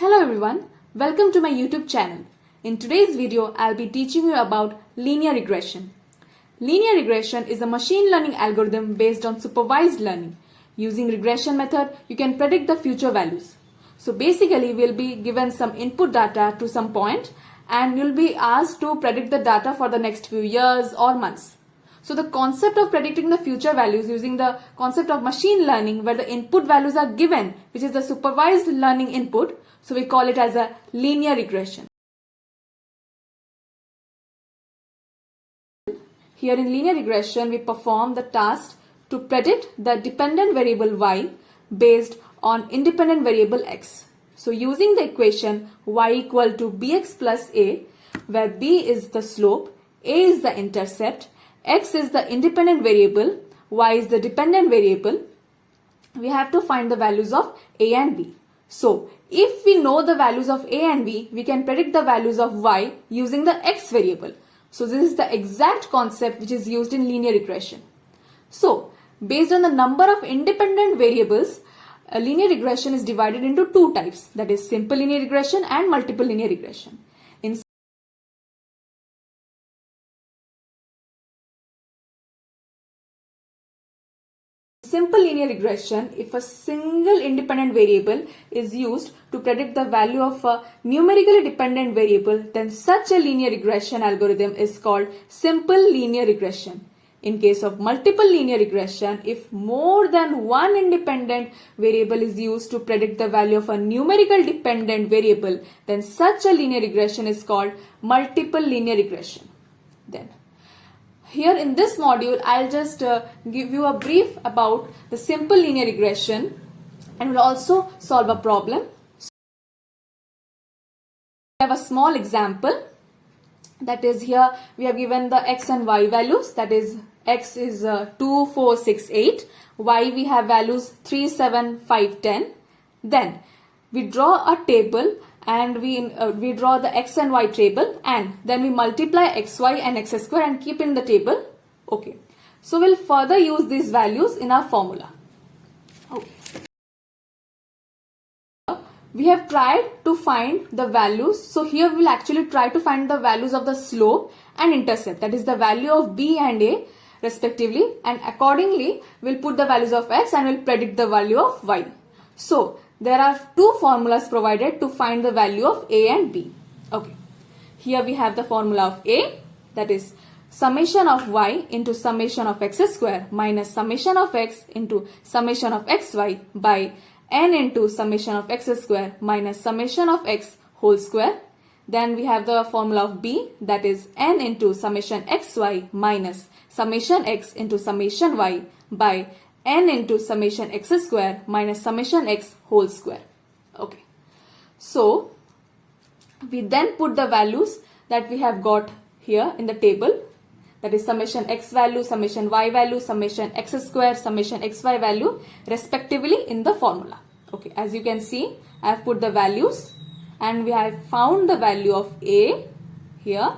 Hello everyone, welcome to my YouTube channel. In today's video, I'll be teaching you about linear regression. Linear regression is a machine learning algorithm based on supervised learning. Using regression method, you can predict the future values. So basically, we'll be given some input data to some point and you'll be asked to predict the data for the next few years or months. So the concept of predicting the future values using the concept of machine learning where the input values are given, which is the supervised learning input, so we call it as a linear regression. Here in linear regression, we perform the task to predict the dependent variable y based on independent variable x. So using the equation y equal to bx plus a, where b is the slope, a is the intercept, x is the independent variable, y is the dependent variable, we have to find the values of a and b. So if we know the values of a and b, we can predict the values of y using the x variable. So this is the exact concept which is used in linear regression. So based on the number of independent variables, a linear regression is divided into two types, that is simple linear regression and multiple linear regression. In simple linear regression, if a single independent variable is used to predict the value of a numerically dependent variable, then such a linear regression algorithm is called simple linear regression. In case of multiple linear regression, if more than one independent variable is used to predict the value of a numerical dependent variable, then such a linear regression is called multiple linear regression. Then here in this module, I'll just give you a brief about the simple linear regression and will also solve a problem. So, we have a small example, that is here we have given the x and y values, that is x is 2, 4, 6, 8, y we have values 3, 7, 5, 10. Then we draw a table and we draw the x and y table and then we multiply xy and x square and keep in the table. Okay. So we'll further use these values in our formula. Okay. We have tried to find the values. So here we'll actually try to find the values of the slope and intercept, that is the value of b and a respectively, and accordingly we'll put the values of x and we'll predict the value of y. So there are two formulas provided to find the value of a and b. Okay. Here we have the formula of a, that is summation of y into summation of x square minus summation of x into summation of xy by n into summation of x square minus summation of x whole square. Then we have the formula of b, that is n into summation xy minus summation x into summation y by n into summation x square minus summation x whole square. Okay. So we then put the values that we have got here in the table, that is summation x value, summation y value, summation x square, summation xy value respectively in the formula. Okay. As you can see, I have put the values and we have found the value of a here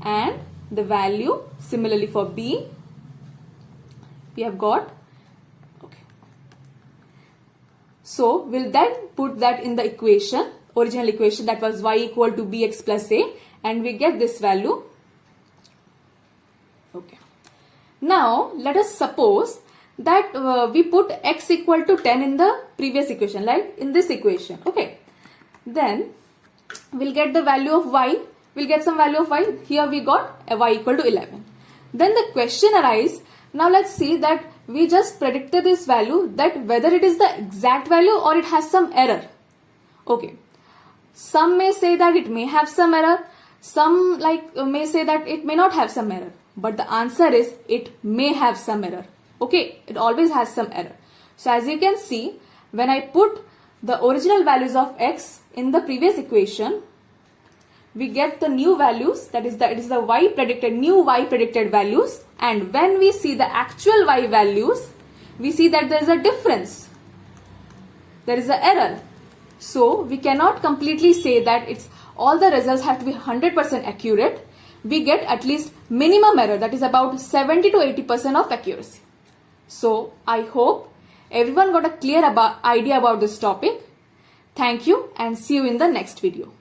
and the value similarly for b we have got. Okay. So we'll then put that in the equation, original equation, that was y equal to bx plus a, and we get this value. Okay. Now let us suppose that we put x equal to 10 in the previous equation, like in this equation. Okay. Then we'll get the value of y, we'll get some value of y. Here we got a y equal to 11. Then the question arises, now let's see that we just predicted this value, that whether it is the exact value or it has some error. Okay. Some may say that it may have some error. Some may say that it may not have some error. But the answer is it may have some error. Okay. It always has some error. So as you can see, when I put the original values of x in the previous equation, we get the new values, that is the y predicted, new y predicted values, and when we see the actual y values, we see that there is a difference. There is an error. So we cannot completely say that it's all the results have to be 100% accurate. We get at least minimum error, that is about 70 to 80% of accuracy. So I hope everyone got a clear idea about this topic. Thank you and see you in the next video.